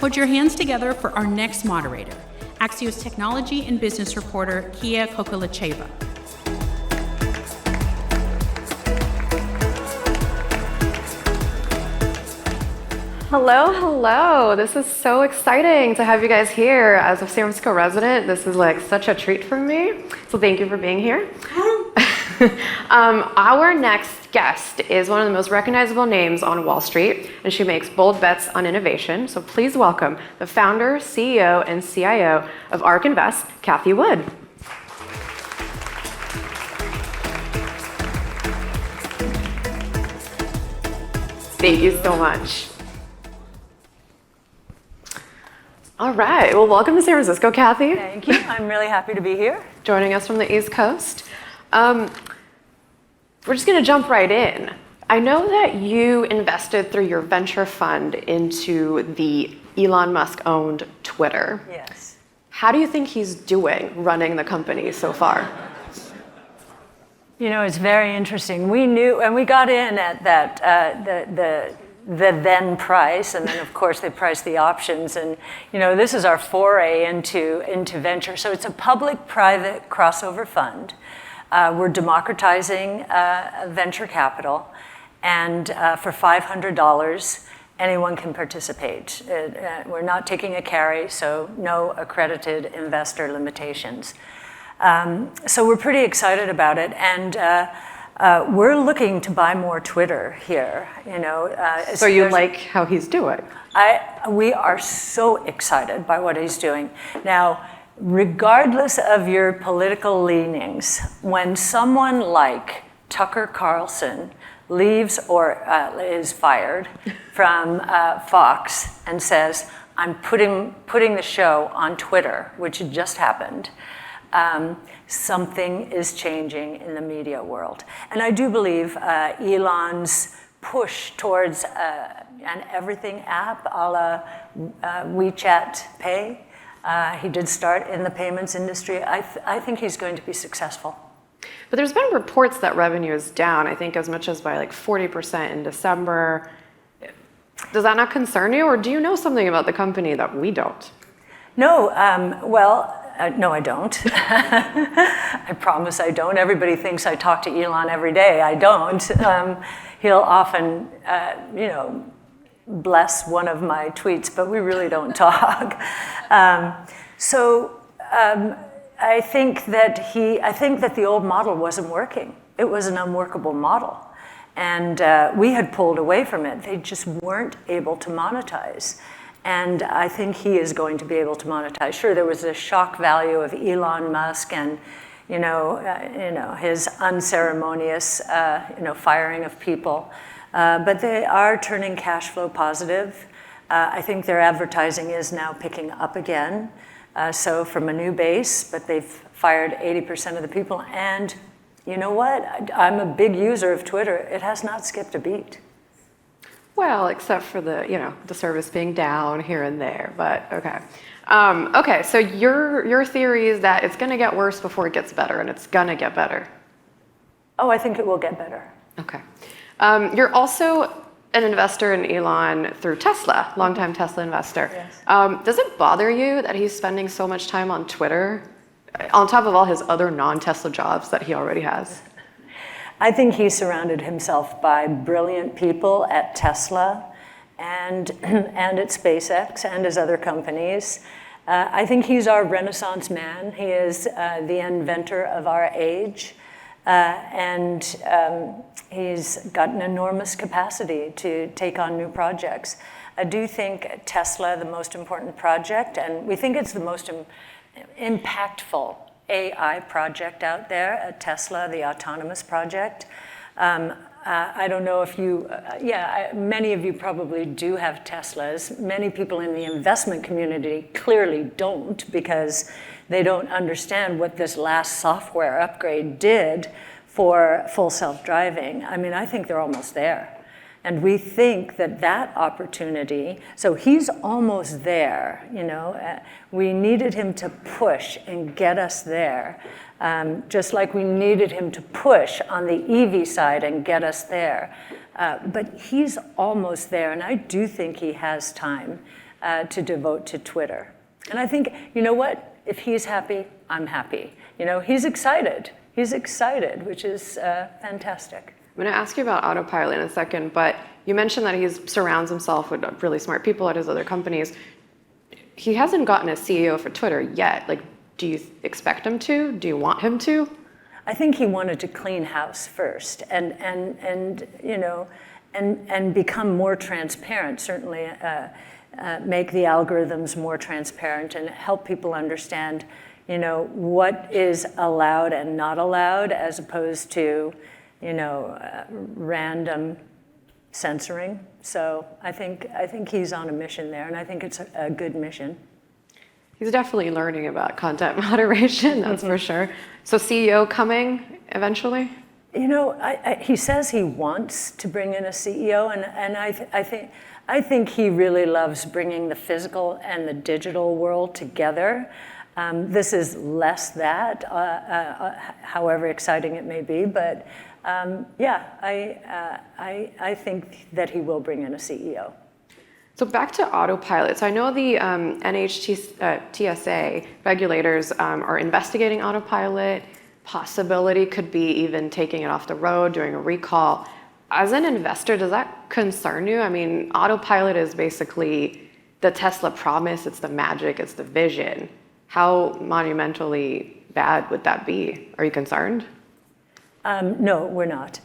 Put your hands together for our next moderator, Axios technology and business reporter, Cathie Kokalitcheva. Hello. This is so exciting to have you guys here. As a San Francisco resident, this is like such a treat for me. So thank you for being here. Our next guest is one of the most recognizable names on Wall Street, and she makes bold bets on innovation. So please welcome the founder, CEO, and CIO of ARK Invest, Cathie Wood. Thank you so much. All right, well, welcome to San Francisco, Cathie. Thank you, I'm really happy to be here. Joining us from the East Coast. We're just gonna jump right in. I know that you invested through your venture fund into the Elon Musk-owned Twitter. Yes. How do you think he's doing running the company so far? You know, it's very interesting. We knew, and we got in at that, the then price, and then of course they priced the options, and you know, this is our foray into venture. So it's a public-private crossover fund. We're democratizing venture capital, and for $500, anyone can participate. We're not taking a carry, so no accredited investor limitations. So we're pretty excited about it, and we're looking to buy more Twitter here. You know, so you like how he's doing? We are so excited by what he's doing now. Regardless of your political leanings, when someone like Tucker Carlson leaves or is fired from Fox and says, I'm putting the show on Twitter, which just happened, something is changing in the media world. And I do believe Elon's push towards an everything app a la WeChat Pay, he did start in the payments industry. I think he's going to be successful. But there's been reports that revenue is down, I think as much as by like 40% in December. Does that not concern you, or do you know something about the company that we don't? No, no, I don't. I promise I don't. Everybody thinks I talk to Elon every day. I don't. He'll often, you know, bless one of my tweets, but we really don't talk. I think that the old model wasn't working. It was an unworkable model. And we had pulled away from it. They just weren't able to monetize. And I think he is going to be able to monetize. Sure, there was a shock value of Elon Musk and, you know, his unceremonious, firing of people. But they are turning cash flow positive. I think their advertising is now picking up again. So from a new base, but they've fired 80% of the people. And you know what? I'm a big user of Twitter. It has not skipped a beat. Well, except for the service being down here and there, but okay. Okay, so your theory is that it's gonna get worse before it gets better, and it's gonna get better. Oh, I think it will get better. Okay. You're also an investor in Elon through Tesla, longtime Tesla investor. Yes. Does it bother you that he's spending so much time on Twitter, on top of all his other non-Tesla jobs that he already has? I think he surrounded himself by brilliant people at Tesla and at SpaceX and his other companies. I think he's our Renaissance man. He is the inventor of our age. And he's got an enormous capacity to take on new projects. I do think Tesla, the most important project, and we think it's the most impactful AI project out there at Tesla, the autonomous project. I don't know if you, many of you probably do have Teslas. Many people in the investment community clearly don't, because they don't understand what this last software upgrade did for full self-driving. I mean, I think they're almost there. And we think that that opportunity, so he's almost there, you know. We needed him to push and get us there, just like we needed him to push on the EV side and get us there. But he's almost there, and I do think he has time to devote to Twitter. And I think, you know what? If he's happy, I'm happy. You know, he's excited. He's excited, which is fantastic. I'm going to ask you about Autopilot in a second, but you mentioned that he surrounds himself with really smart people at his other companies. He hasn't gotten a CEO for Twitter yet. Like, do you expect him to? Do you want him to? I think he wanted to clean house first and you know, and become more transparent, certainly make the algorithms more transparent and help people understand, you know, what is allowed and not allowed as opposed to, you know, random censoring. So I think he's on a mission there, and I think it's a good mission. He's definitely learning about content moderation, that's for sure. So CEO coming eventually? You know, he says he wants to bring in a CEO, and I think he really loves bringing the physical and the digital world together. This is less that, however exciting it may be, but yeah, I think that he will bring in a CEO. So back to Autopilot. So I know the TSA regulators are investigating Autopilot. Possibility could be even taking it off the road, doing a recall. As an investor, does that concern you? I mean, Autopilot is basically the Tesla promise. It's the magic. It's the vision. How monumentally bad would that be? Are you concerned? No, we're not.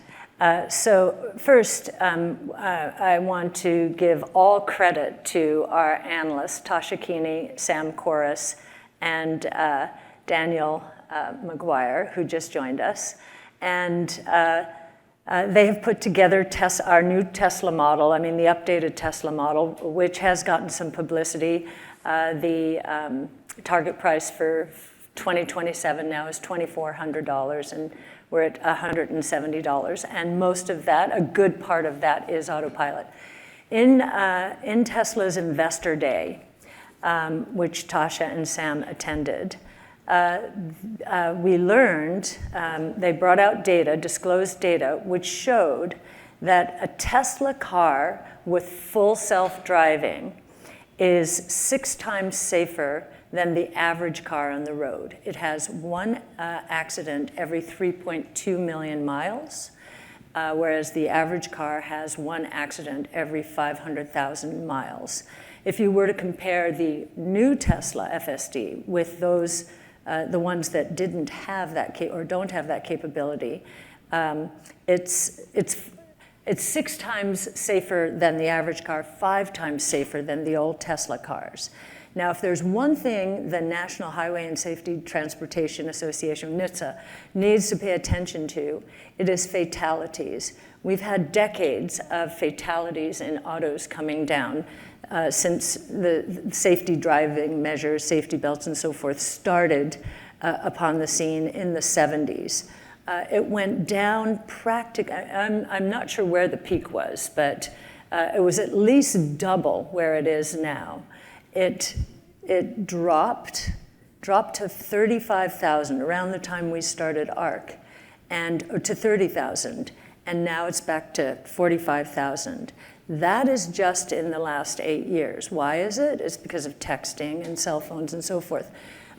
So first, I want to give all credit to our analysts, Tasha Keeney, Sam Corris, and Daniel McGuire, who just joined us. And they have put together our new Tesla model, I mean the updated Tesla model, which has gotten some publicity. The target price for 2027 now is $2,400, and we're at $170, and most of that, a good part of that, is Autopilot. In Tesla's Investor Day, which Tasha and Sam attended, we learned, they brought out data, disclosed data, which showed that a Tesla car with full self-driving is 6 times safer than the average car on the road. It has one accident every 3.2 million miles, whereas the average car has one accident every 500,000 miles. If you were to compare the new Tesla FSD with those, the ones that didn't have that or don't have that capability, it's 6 times safer than the average car, 5 times safer than the old Tesla cars. Now, if there's one thing the National Highway and Safety Transportation Association, NHTSA, needs to pay attention to, it is fatalities. We've had decades of fatalities in autos coming down since the safety driving measures, safety belts and so forth, started upon the scene in the 70s. It went down practically, I'm not sure where the peak was, but it was at least double where it is now. It dropped to 35,000 around the time we started ARC, or to 30,000, and now it's back to 45,000. That is just in the last 8 years. Why is it? It's because of texting and cell phones and so forth.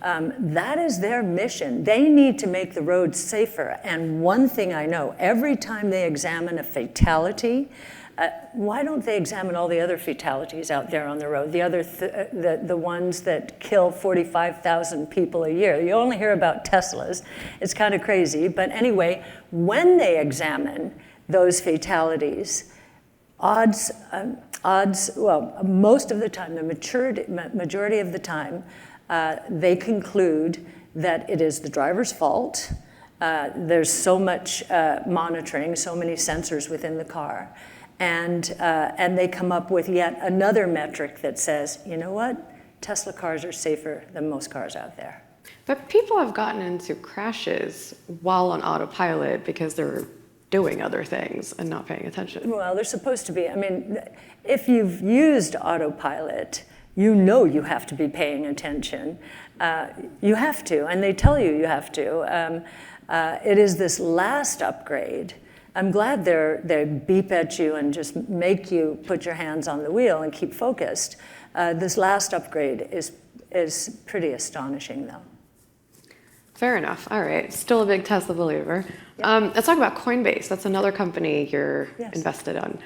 That is their mission. They need to make the roads safer. And one thing I know, every time they examine a fatality, why don't they examine all the other fatalities out there on the road, the ones that kill 45,000 people a year? You only hear about Teslas. It's kind of crazy. But anyway, when they examine those fatalities, odds, well, most of the time, the majority of the time, they conclude that it is the driver's fault. There's so much monitoring, so many sensors within the car. And they come up with yet another metric that says, you know what? Tesla cars are safer than most cars out there. But people have gotten into crashes while on autopilot because they're doing other things and not paying attention. Well, they're supposed to be. I mean, if you've used autopilot, you know you have to be paying attention. You have to, and they tell you you have to. It is this last upgrade I'm glad they beep at you and just make you put your hands on the wheel and keep focused. This last upgrade is pretty astonishing, though. Fair enough. All right. Still a big Tesla believer. Yeah. Let's talk about Coinbase. That's another company you're invested in.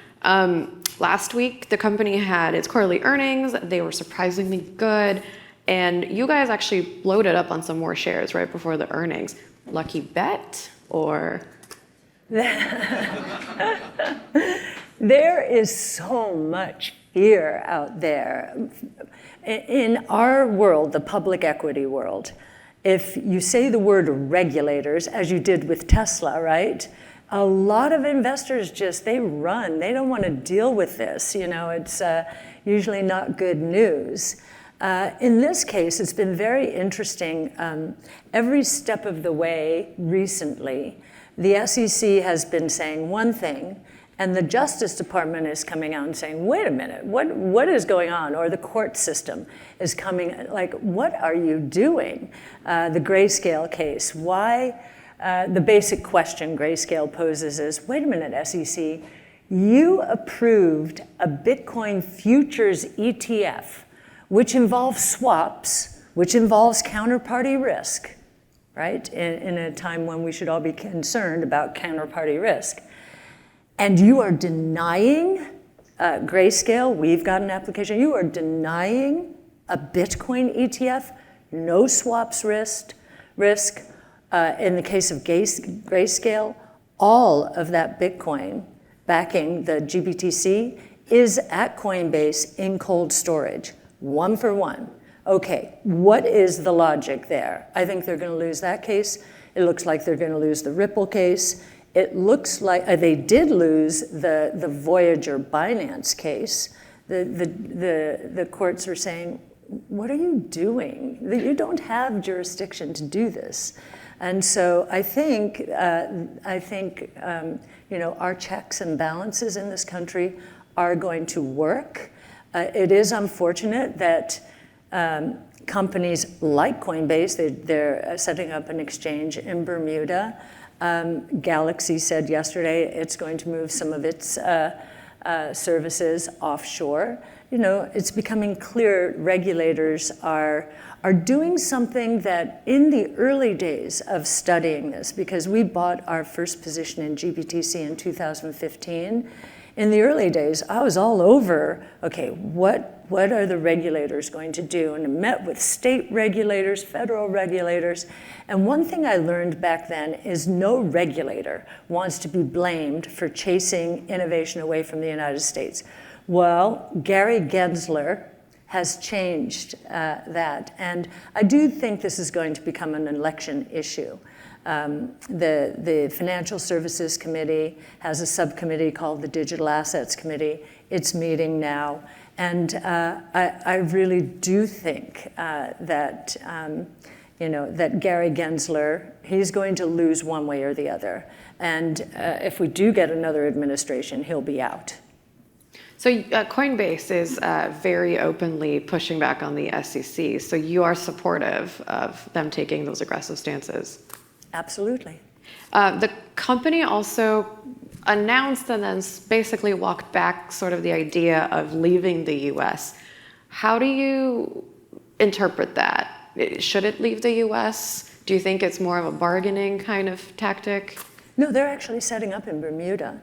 Last week, the company had its quarterly earnings. They were surprisingly good. And you guys actually loaded up on some more shares right before the earnings. Lucky bet or? There is so much fear out there. In our world, the public equity world, if you say the word regulators, as you did with Tesla, right? A lot of investors they run. They don't want to deal with this. It's usually not good news. In this case, it's been very interesting. Every step of the way recently, the SEC has been saying one thing, and the Justice Department is coming out and saying, wait a minute, what is going on? Or the court system is coming, like, what are you doing? The Grayscale case, why? The basic question Grayscale poses is, wait a minute, SEC, you approved a Bitcoin futures ETF, which involves swaps, which involves counterparty risk, right? In a time when we should all be concerned about counterparty risk. And you are denying Grayscale, we've got an application, you are denying a Bitcoin ETF, no swaps risk. In the case of Grayscale, all of that Bitcoin backing the GBTC is at Coinbase in cold storage, 1 for 1. Okay, what is the logic there? I think they're going to lose that case. It looks like they're going to lose the Ripple case. It looks like they did lose the Voyager Binance case. The courts are saying, what are you doing? You don't have jurisdiction to do this. And so I think our checks and balances in this country are going to work. It is unfortunate that companies like Coinbase, they're setting up an exchange in Bermuda. Galaxy said yesterday it's going to move some of its services offshore. It's becoming clear regulators are doing something that in the early days of studying this, because we bought our first position in GBTC in 2015, in the early days, I was all over, okay, what are the regulators going to do? And I met with state regulators, federal regulators. And one thing I learned back then is no regulator wants to be blamed for chasing innovation away from the United States. Well, Gary Gensler has changed that. And I do think this is going to become an election issue. The Financial Services Committee has a subcommittee called the Digital Assets Committee. It's meeting now. And I really do think that Gary Gensler, he's going to lose one way or the other. And if we do get another administration, he'll be out. So Coinbase is very openly pushing back on the SEC. So you are supportive of them taking those aggressive stances? Absolutely. The company also announced and then basically walked back sort of the idea of leaving the US. How do you interpret that? Should it leave the US? Do you think it's more of a bargaining kind of tactic? No, they're actually setting up in Bermuda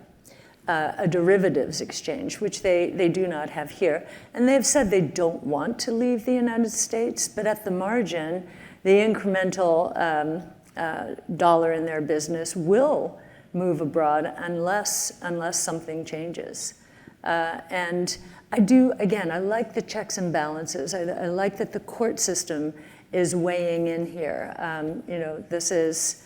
a derivatives exchange, which they do not have here. And they've said they don't want to leave the United States, but at the margin, the incremental dollar in their business will move abroad unless something changes. And I do, again, I like the checks and balances. I like that the court system is weighing in here. This is,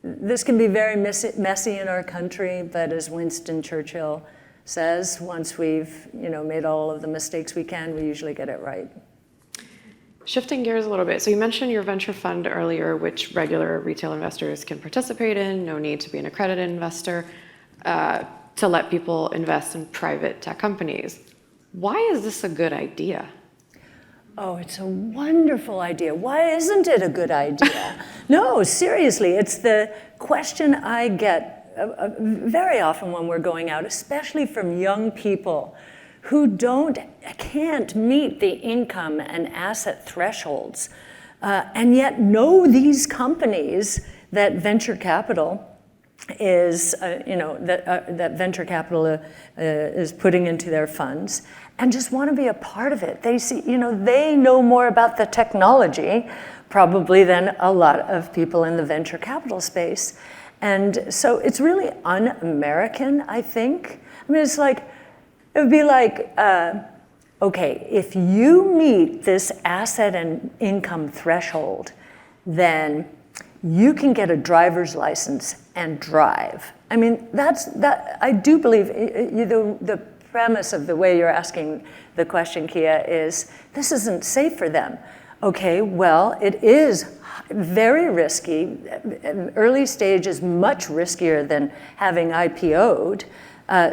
this can be very messy in our country, but as Winston Churchill says, once we've, made all of the mistakes we can, we usually get it right. Shifting gears a little bit. So you mentioned your venture fund earlier, which regular retail investors can participate in, no need to be an accredited investor, to let people invest in private tech companies. Why is this a good idea? Oh, it's a wonderful idea. Why isn't it a good idea? No, seriously, it's the question I get very often when we're going out, especially from young people who can't meet the income and asset thresholds, and yet know these companies that venture capital is, that venture capital is putting into their funds, and just want to be a part of it. They see, they know more about the technology probably than a lot of people in the venture capital space. And so it's really un-American, I think. I mean, it would be like, okay, if you meet this asset and income threshold, then you can get a driver's license and drive. I mean, I do believe the premise of the way you're asking the question, Kia, is this isn't safe for them. Okay, well, it is very risky. Early stage is much riskier than having IPO'd.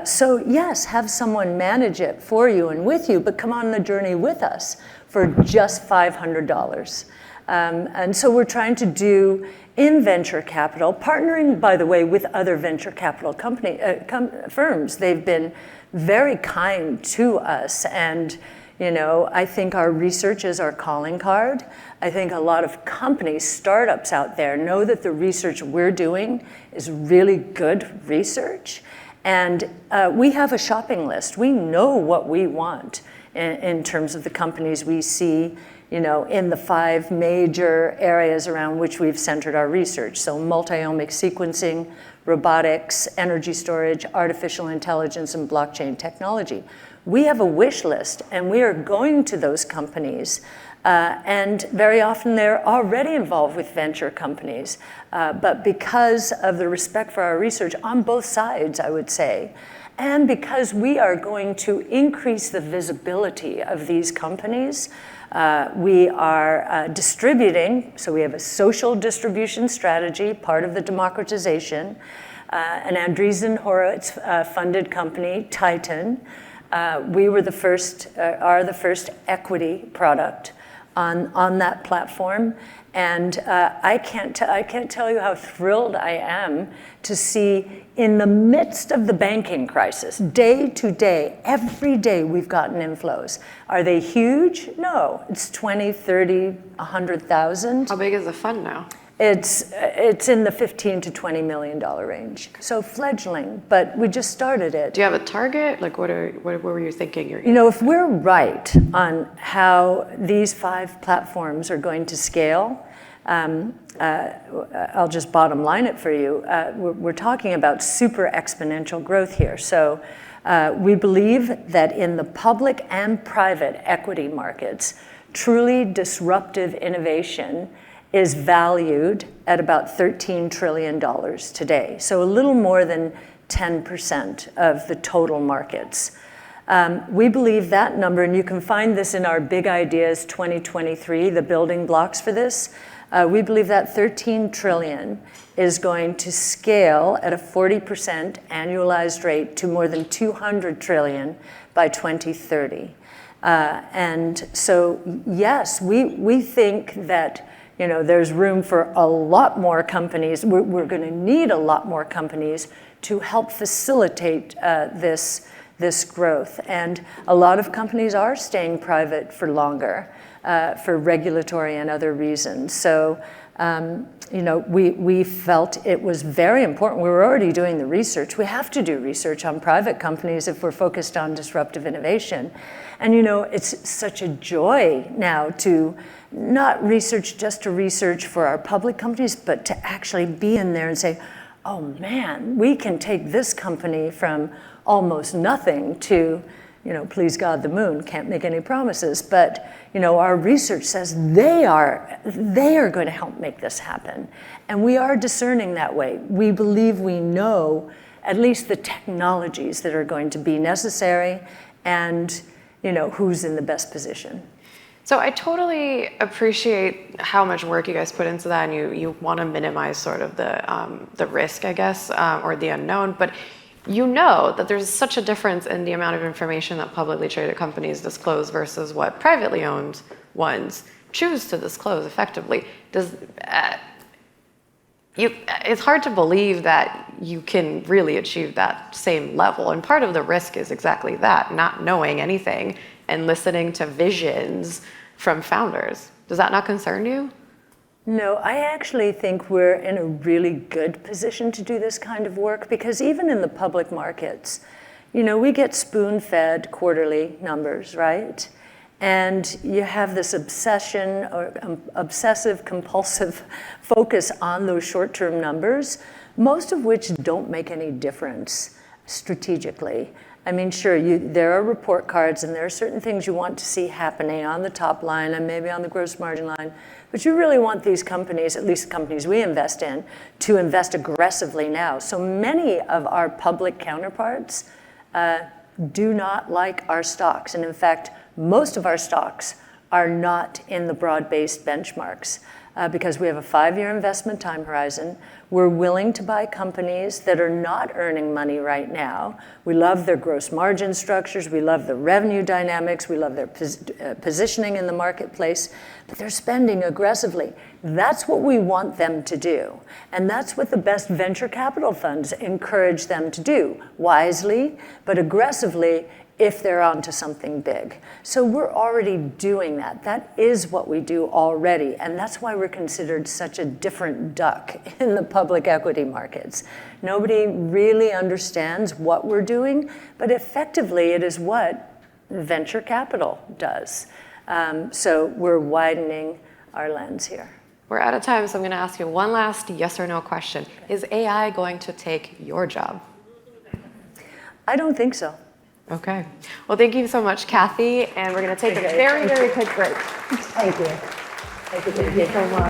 So yes, have someone manage it for you and with you, but come on the journey with us for just $500. And so we're trying to do in venture capital, partnering, by the way, with other venture capital firms. They've been very kind to us, and I think our research is our calling card. I think a lot of companies, startups out there know that the research we're doing is really good research. And we have a shopping list. We know what we want in terms of the companies we see, in the 5 major areas around which we've centered our research. So multi-omic sequencing, robotics, energy storage, artificial intelligence, and blockchain technology. We have a wish list, and we are going to those companies. And very often they're already involved with venture companies. But because of the respect for our research on both sides, I would say, and because we are going to increase the visibility of these companies, we are distributing, so we have a social distribution strategy, part of the democratization, an Andreessen Horowitz funded company, Titan. We were are the first equity product on that platform, and I can't tell you how thrilled I am to see, in the midst of the banking crisis, day to day, every day we've gotten inflows. Are they huge? No, it's 20, 30, 100,000. How big is the fund now? It's in the $15 to $20 million range. So fledgling, but we just started it. Do you have a target? Like, what were you thinking? If we're right on how these 5 platforms are going to scale, I'll just bottom line it for you. We're talking about super exponential growth here. So we believe that in the public and private equity markets, truly disruptive innovation is valued at about $13 trillion today. So a little more than 10% of the total markets. We believe that number, and you can find this in our Big Ideas 2023, the building blocks for this. We believe that 13 trillion is going to scale at a 40% annualized rate to more than 200 trillion by 2030. And so, yes, we think that there's room for a lot more companies. We're going to need a lot more companies to help facilitate this growth. And a lot of companies are staying private for longer for regulatory and other reasons. So, we felt it was very important. We were already doing the research. We have to do research on private companies if we're focused on disruptive innovation. And it's such a joy now to not research just to research for our public companies, but to actually be in there and say, oh man, we can take this company from almost nothing to, please God, the moon. Can't make any promises, but our research says they are going to help make this happen. And we are discerning that way. We believe we know at least the technologies that are going to be necessary and who's in the best position. So I totally appreciate how much work you guys put into that, and you want to minimize sort of the risk, I guess, or the unknown. But that there's such a difference in the amount of information that publicly traded companies disclose versus what privately owned ones choose to disclose effectively. It's hard to believe that you can really achieve that same level. And part of the risk is exactly that, not knowing anything and listening to visions from founders. Does that not concern you? No, I actually think we're in a really good position to do this kind of work, because even in the public markets, we get spoon-fed quarterly numbers, right? And you have this obsession or obsessive compulsive focus on those short-term numbers, most of which don't make any difference strategically. I mean, sure, there are report cards and there are certain things you want to see happening on the top line and maybe on the gross margin line, but you really want these companies, at least the companies we invest in, to invest aggressively now. So many of our public counterparts do not like our stocks. And in fact, most of our stocks are not in the broad-based benchmarks because we have a 5-year investment time horizon. We're willing to buy companies that are not earning money right now. We love their gross margin structures. We love the revenue dynamics. We love their positioning in the marketplace, but they're spending aggressively. That's what we want them to do. And that's what the best venture capital funds encourage them to do, wisely, but aggressively, if they're onto something big. So we're already doing that. That is what we do already. And that's why we're considered such a different duck in the public equity markets. Nobody really understands what we're doing, but effectively it is what venture capital does. So we're widening our lens here. We're out of time, so I'm going to ask you one last yes or no question. Is AI going to take your job? I don't think so. Okay. Well, thank you so much, Cathie, and we're going to take a very, very quick break. Thank you. Thank you so much.